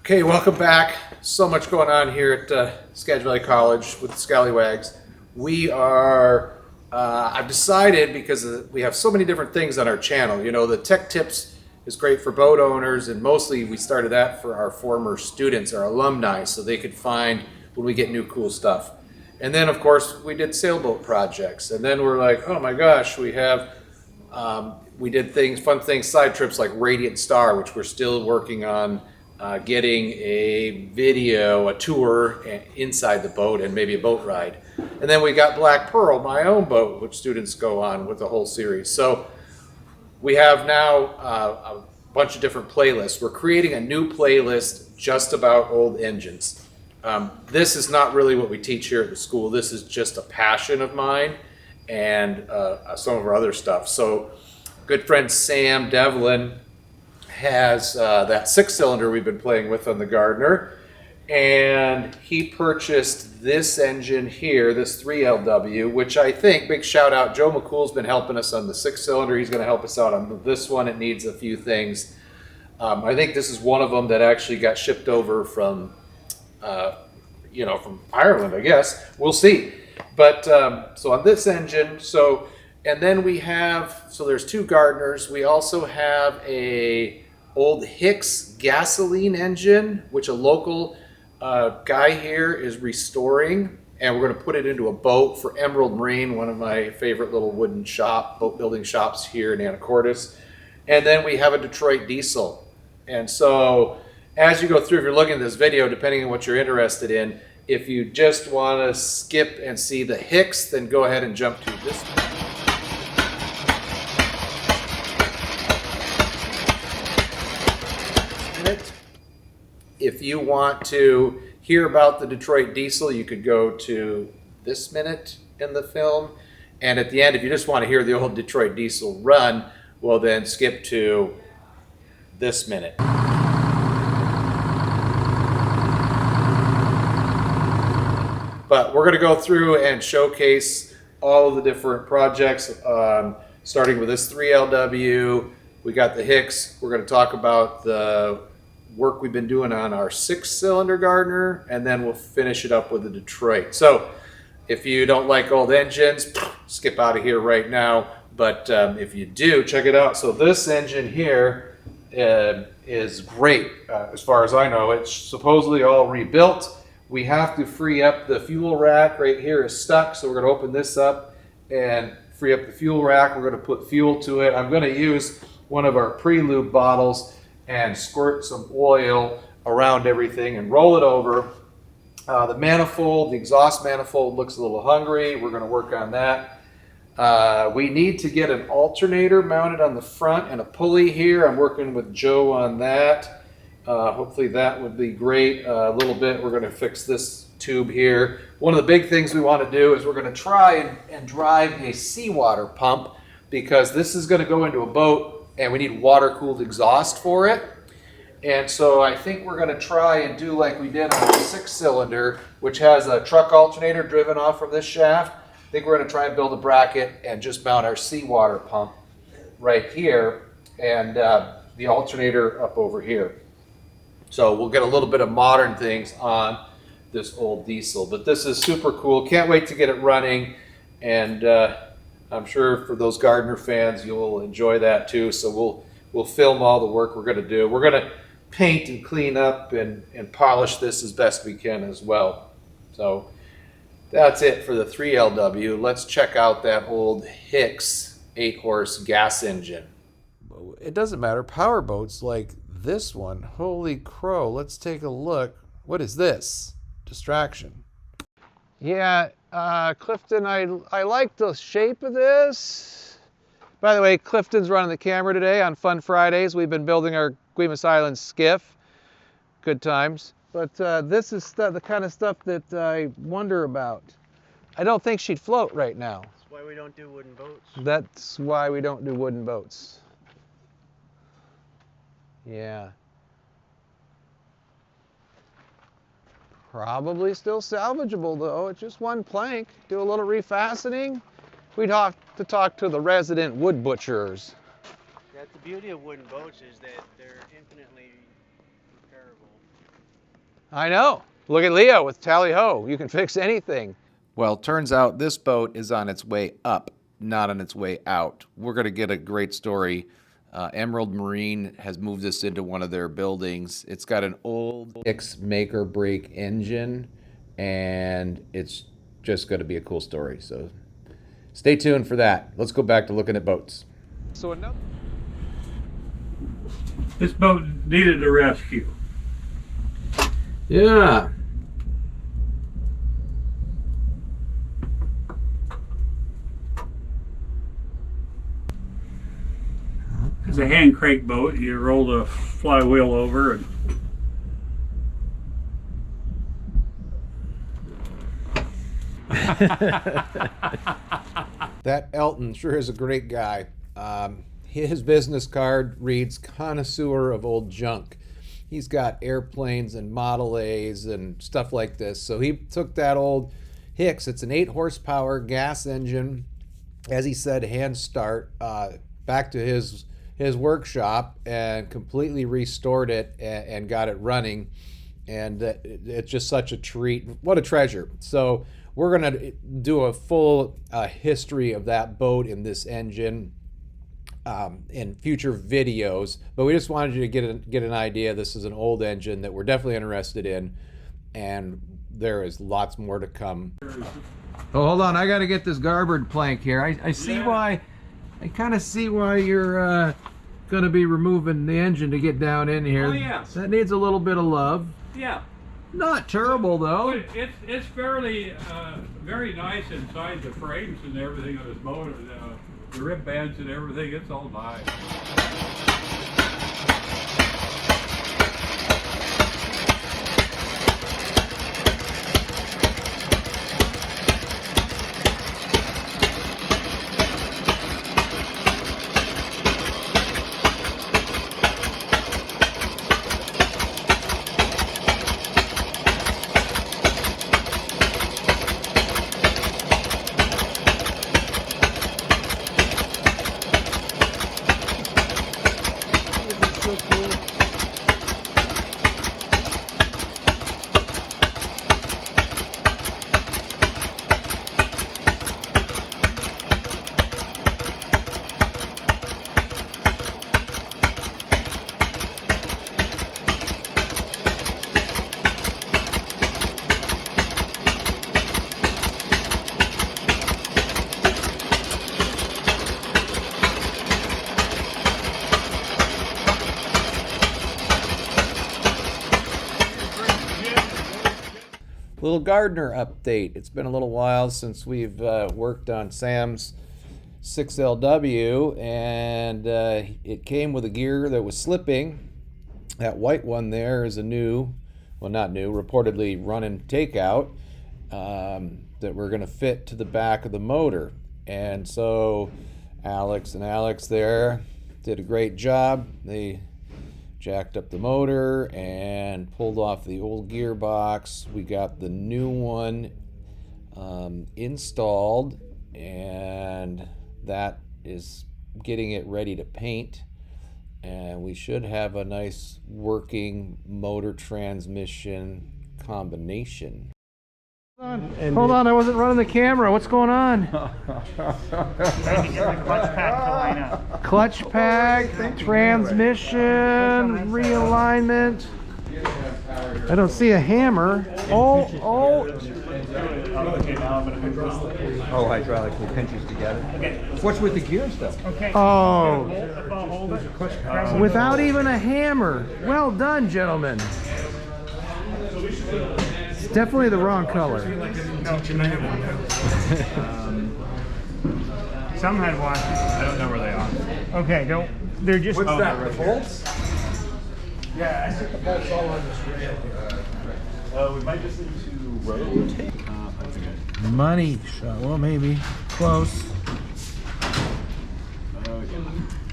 Okay, welcome back. So much going on here at Skagit Valley College with the Skallywags. I've decided, because we have so many different things on our channel, you know, the tech tips is great for boat owners, and mostly we started that for our former students, our alumni, so they could find when we get new cool stuff. And then, of course, we did sailboat projects, and then we're like, oh my gosh, we did fun things, side trips like Radiant Star, which we're still working on. Getting a video, a tour inside the boat, and maybe a boat ride. And then we got Black Pearl, my own boat, which students go on with the whole series. So we have now a bunch of different playlists. We're creating a new playlist just about old engines. This is not really what we teach here at the school. This is just a passion of mine and some of our other stuff. So good friend Sam Devlin has that 6-cylinder we've been playing with on the Gardner, and he purchased this engine here, this 3LW, which I think, big shout out, Joe McCool's been helping us on the 6-cylinder. He's going to help us out on this one. It needs a few things. I think this is one of them that actually got shipped over from from Ireland, I guess. We'll see. But so on this engine, and then we have, so there's two Gardners. We also have a old Hicks gasoline engine, which a local guy here is restoring, and we're going to put it into a boat for Emerald Marine, one of my favorite little wooden boat building shops here in Anacortes. And then we have a Detroit diesel. And so as you go through, if you're looking at this video, depending on what you're interested in, if you just want to skip and see the Hicks, then go ahead and jump to this one. If you want to hear about the Detroit diesel, you could go to this minute in the film. And at the end, if you just want to hear the old Detroit diesel run, well then skip to this minute. But we're going to go through and showcase all of the different projects, starting with this 3LW. We got the Hicks. We're going to talk about the work we've been doing on our 6-cylinder Gardner, and then we'll finish it up with the Detroit. So if you don't like old engines, skip out of here right now. But if you do, check it out. So this engine here is great. As far as I know, it's supposedly all rebuilt. We have to free up the fuel rack. Right here is stuck, so we're going to open this up and free up the fuel rack. We're going to put fuel to it. I'm going to use one of our pre-lube bottles and squirt some oil around everything and roll it over. The manifold, the exhaust manifold, looks a little hungry. We're going to work on that. We need to get an alternator mounted on the front and a pulley here. I'm working with Joe on that. Hopefully that would be great. A little bit, we're going to fix this tube here. One of the big things we want to do is we're going to try and drive a seawater pump, because this is going to go into a boat and we need water-cooled exhaust for it. And so I think we're going to try and do like we did on the 6-cylinder, which has a truck alternator driven off from this shaft. I think we're going to try and build a bracket and just mount our seawater pump right here, and the alternator up over here. So we'll get a little bit of modern things on this old diesel. But this is super cool. Can't wait to get it running. And I'm sure for those Gardner fans, you'll enjoy that too. So we'll film all the work we're going to do. We're going to paint and clean up and polish this as best we can as well. So that's it for the 3LW. Let's check out that old Hicks 8-horse gas engine. It doesn't matter. Power boats like this one, holy crow. Let's take a look. What is this? Distraction. Yeah. Clifton, I like the shape of this. By the way, Clifton's running the camera today on Fun Fridays. We've been building our Guimas Island skiff. Good times. But this is the kind of stuff that I wonder about. I don't think she'd float right now. That's why we don't do wooden boats. That's why we don't do wooden boats. Yeah. Probably still salvageable though. It's just one plank. Do a little refastening. We'd have to talk to the resident wood butchers. That's the beauty of wooden boats, is that they're infinitely repairable. I know. Look at Leo with tally-ho. You can fix anything. Well, turns out this boat is on its way up, not on its way out. We're going to get a great story. Emerald Marine has moved this into one of their buildings. It's got an old Hicks make or break engine, and it's just going to be a cool story. So stay tuned for that. Let's go back to looking at boats. So another. This boat needed a rescue. Yeah. It's a hand crank boat. You roll the flywheel over and That Elton sure is a great guy. His business card reads connoisseur of old junk. He's got airplanes and Model A's and stuff like this. So he took that old Hicks. It's an 8 horsepower gas engine, as he said, hand start, back to his workshop and completely restored it and got it running. And it's just such a treat. What a treasure. So we're going to do a full history of that boat and this engine in future videos, but we just wanted you to get an idea. This is an old engine that we're definitely interested in, and there is lots more to come. Oh, hold on, I got to get this garboard plank here. I see why. I kind of see why you're going to be removing the engine to get down in here. Oh, yeah. That needs a little bit of love. yeah. Not terrible though. It's fairly very nice inside the frames and everything of this boat. The rib bands and everything, it's all nice. Little Gardner update. It's been a little while since we've worked on Sam's 6LW, and it came with a gear that was slipping. That white one there is a new, well, not new, reportedly running takeout that we're going to fit to the back of the motor. And so Alex there did a great job. They jacked up the motor and pulled off the old gearbox. We got the new one installed, and that is getting it ready to paint. And we should have a nice working motor transmission combination. Hold on, I wasn't running the camera. What's going on? Clutch pack, transmission, realignment. I don't see a hammer. Oh. Oh, hydraulically pinches together. Okay. What's with the gears though? Okay. Oh. Without even a hammer. Well done, gentlemen. It's definitely the wrong color. Some had one. I don't know where they are. Okay, they're just. What's that? The bolts? Yeah, I took the bolts all on this rail. We might just need to rotate. Money shot. Well, maybe. Close.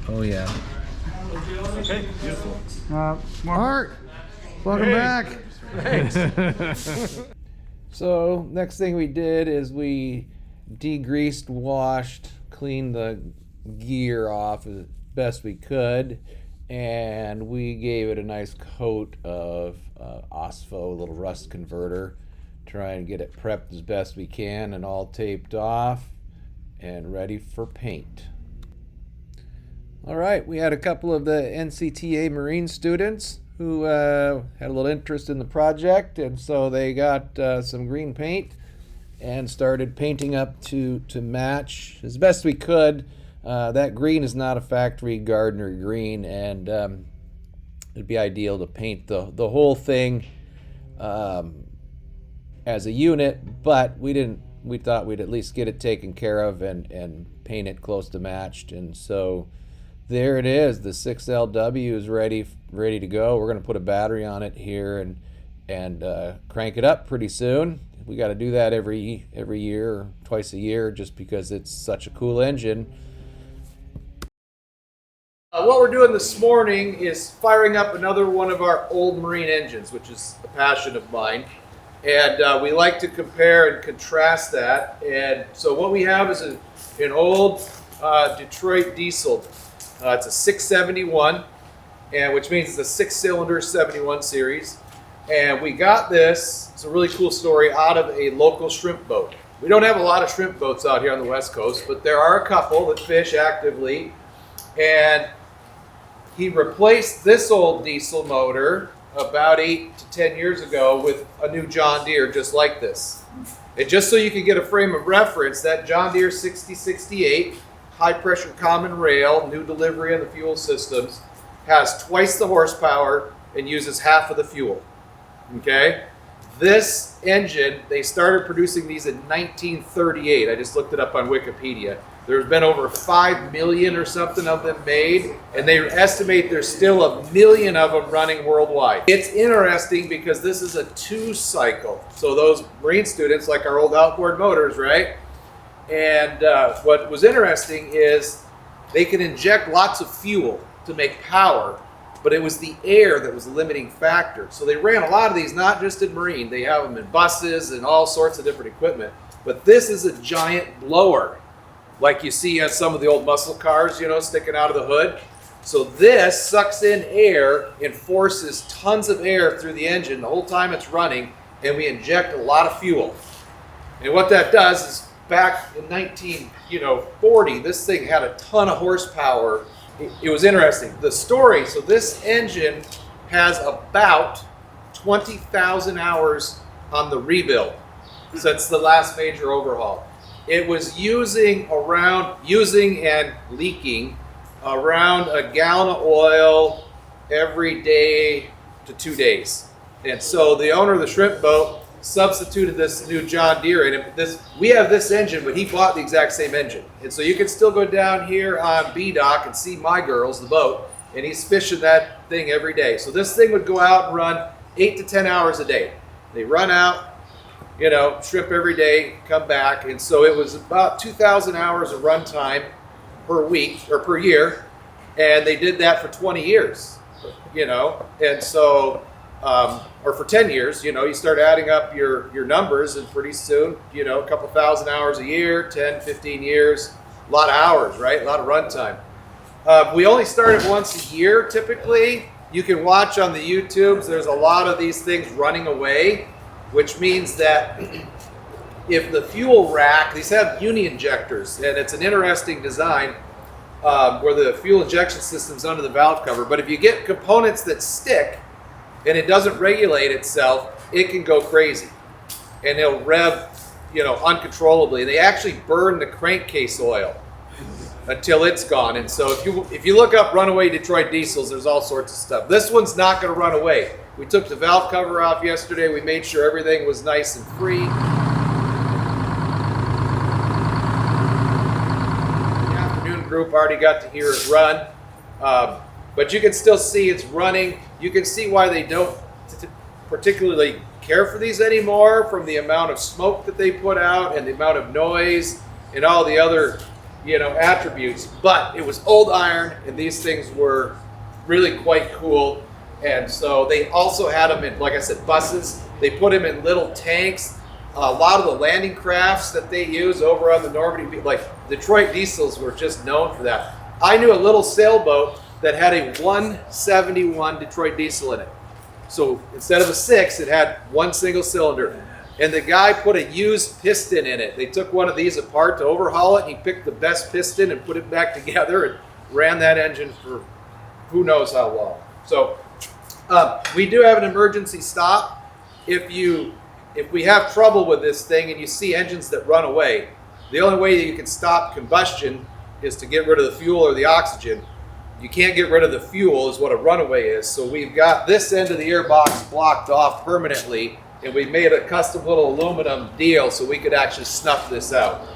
Oh, yeah. Okay, beautiful. Art, welcome back. Thanks. So next thing we did is we degreased, washed, cleaned the gear off as best we could, and we gave it a nice coat of OSFO, a little rust converter, try and get it prepped as best we can and all taped off and ready for paint. All right, we had a couple of the NCTA Marine students who had a little interest in the project, and so they got some green paint and started painting up to match as best we could. That green is not a factory Gardner green, and it'd be ideal to paint the whole thing as a unit, but we thought we'd at least get it taken care of and paint it close to matched. And so there it is. The 6LW is ready to go. We're going to put a battery on it here and crank it up pretty soon. We got to do that every year or twice a year just because it's such a cool engine. What we're doing this morning is firing up another one of our old marine engines, which is a passion of mine. And we like to compare and contrast that. And so what we have is an old Detroit diesel. It's a 671, and which means it's a 6-cylinder 71 series. And we got this, it's a really cool story, out of a local shrimp boat. We don't have a lot of shrimp boats out here on the West Coast, but there are a couple that fish actively. And he replaced this old diesel motor about 8 to 10 years ago with a new John Deere just like this. And just so you can get a frame of reference, that John Deere 6068 high pressure common rail, new delivery of the fuel systems, has twice the horsepower and uses half of the fuel. Okay? This engine, they started producing these in 1938. I just looked it up on Wikipedia. There's been over 5 million or something of them made, and they estimate there's still 1 million of them running worldwide. It's interesting because this is a 2-cycle. So those marine students, like our old outboard motors, right? And what was interesting is they can inject lots of fuel to make power, but it was the air that was the limiting factor. So they ran a lot of these, not just in marine. They have them in buses and all sorts of different equipment. But this is a giant blower, like you see on some of the old muscle cars, you know, sticking out of the hood. So this sucks in air and forces tons of air through the engine the whole time it's running, and we inject a lot of fuel. And what that does is, back in 1940, this thing had a ton of horsepower. It was interesting. The story, so this engine has about 20,000 hours on the rebuild since the last major overhaul. It was using and leaking around a gallon of oil every day to 2 days. And so the owner of the shrimp boat substituted this new John Deere in it. We have this engine, but he bought the exact same engine. And so you can still go down here on B-Dock and see my girls, the boat, and he's fishing that thing every day. So this thing would go out and run 8 to 10 hours a day. They run out, you know, shrimp every day, come back. And so it was about 2,000 hours of run time per week or per year. And they did that for 20 years, you know. And so, or for 10 years, you know, you start adding up your numbers, and pretty soon, you know, a couple thousand hours a year, 10, 15 years, a lot of hours, right? A lot of run time. We only started once a year, typically. You can watch on the YouTubes, there's a lot of these things running away, which means that if the fuel rack, these have uni injectors, and it's an interesting design where the fuel injection system's under the valve cover, but if you get components that stick, and it doesn't regulate itself, it can go crazy. And it'll rev, you know, uncontrollably. They actually burn the crankcase oil until it's gone. And so if you look up runaway Detroit diesels, there's all sorts of stuff. This one's not going to run away. We took the valve cover off yesterday. We made sure everything was nice and free. The afternoon group already got to hear it run. But you can still see it's running. You can see why they don't particularly care for these anymore, from the amount of smoke that they put out and the amount of noise and all the other, you know, attributes. But it was old iron, and these things were really quite cool. And so they also had them in, like I said, buses. They put them in little tanks. A lot of the landing crafts that they use over on the Normandy, like Detroit diesels, were just known for that. I knew a little sailboat that had a 171 Detroit diesel in it. So instead of a 6, it had one single cylinder. And the guy put a used piston in it. They took one of these apart to overhaul it, and he picked the best piston and put it back together and ran that engine for who knows how long. So we do have an emergency stop. If we have trouble with this thing and you see engines that run away, the only way that you can stop combustion is to get rid of the fuel or the oxygen. You can't get rid of the fuel is what a runaway is. So we've got this end of the airbox blocked off permanently, and we made a custom little aluminum deal so we could actually snuff this out.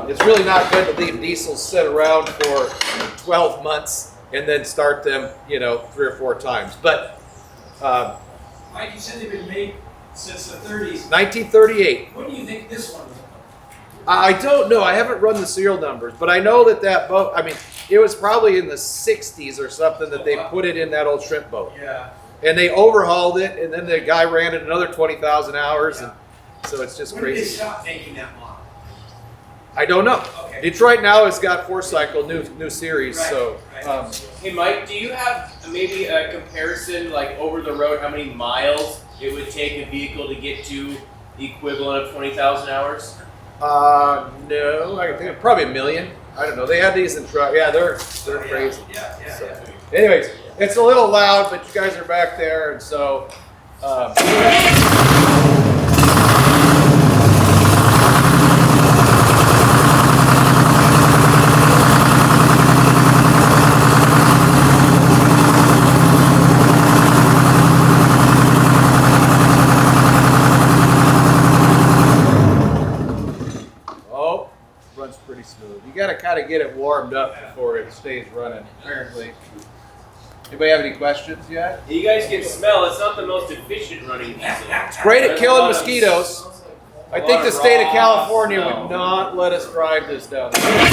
It's really not good to leave diesels sit around for 12 months and then start them, 3 or 4 times. But Mike, you said they've been made since the 30s. 1938. When do you think this one was? I don't know. I haven't run the serial numbers, but I know that boat, it was probably in the 60s or something that they put it in that old shrimp boat. Yeah. And they overhauled it, and then the guy ran it another 20,000 hours, and so it's just When did they crazy. stop making that model? I don't know. Okay. Detroit now has got 4-cycle new series, Right, so right. Hey Mike, do you have maybe a comparison, like over the road, how many miles it would take a vehicle to get to the equivalent of 20,000 hours? no, I think probably 1 million. I don't know. They had these in truck. Yeah, they're crazy. Yeah. So, anyways, it's a little loud, but you guys are back there, and so. Oh, runs pretty smooth. You got to kind of get it warmed up before it stays running, apparently. Anybody have any questions yet? You guys can smell, it's not the most efficient running diesel. It's great at killing mosquitoes. I think the state of California would not let us drive this down there.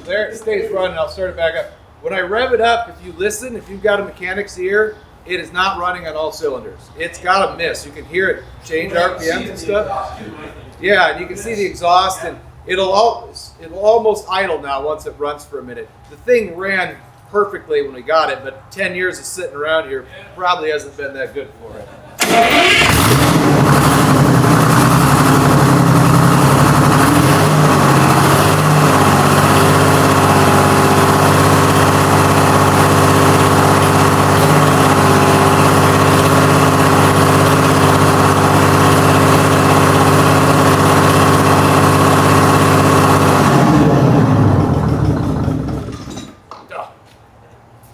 There it stays running. I'll start it back up. When I rev it up, if you listen, if you've got a mechanic's ear, it is not running on all cylinders. It's got a miss. You can hear it change RPMs and stuff. Yeah, and you can see the exhaust, and it'll almost idle now once it runs for a minute. The thing ran perfectly when we got it, but 10 years of sitting around here probably hasn't been that good for it.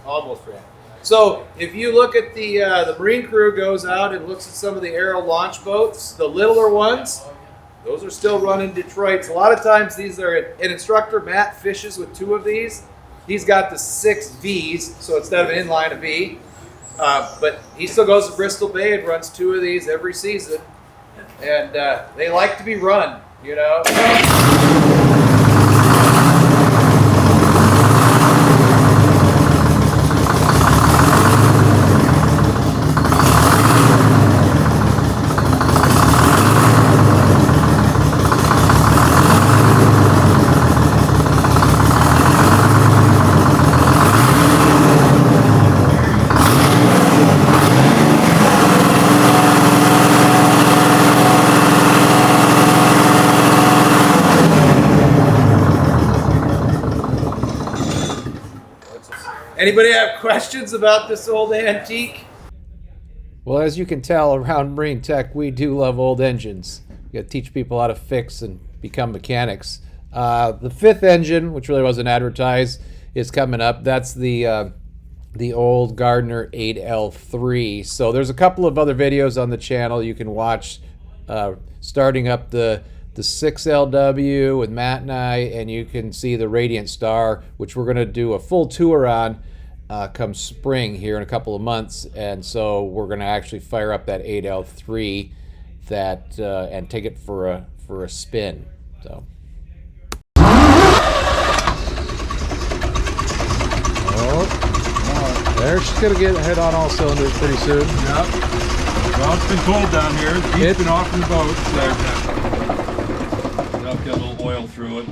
Almost ran. So if you look at the Marine crew goes out and looks at some of the aero launch boats, the littler ones, those are still running Detroits. A lot of times these are, an instructor, Matt, fishes with 2 of these. He's got the 6 Vs, so instead of an inline, a V. But he still goes to Bristol Bay and runs 2 of these every season. And they like to be run, Anybody have questions about this old antique? Well, as you can tell, around Marine Tech, we do love old engines. We got to teach people how to fix and become mechanics. The 5th engine, which really wasn't advertised, is coming up. That's the old Gardner 8L3. So there's a couple of other videos on the channel you can watch, starting up the the 6LW with Matt and I, and you can see the Radiant Star, which we're going to do a full tour on come spring here in a couple of months. And so we're going to actually fire up that 8L3 that and take it for a spin. So. Oh, there she's going to get head on all cylinders pretty soon. Yep. Well, it's been cold down here. It's been off in the boat. So. Get a little oil through it.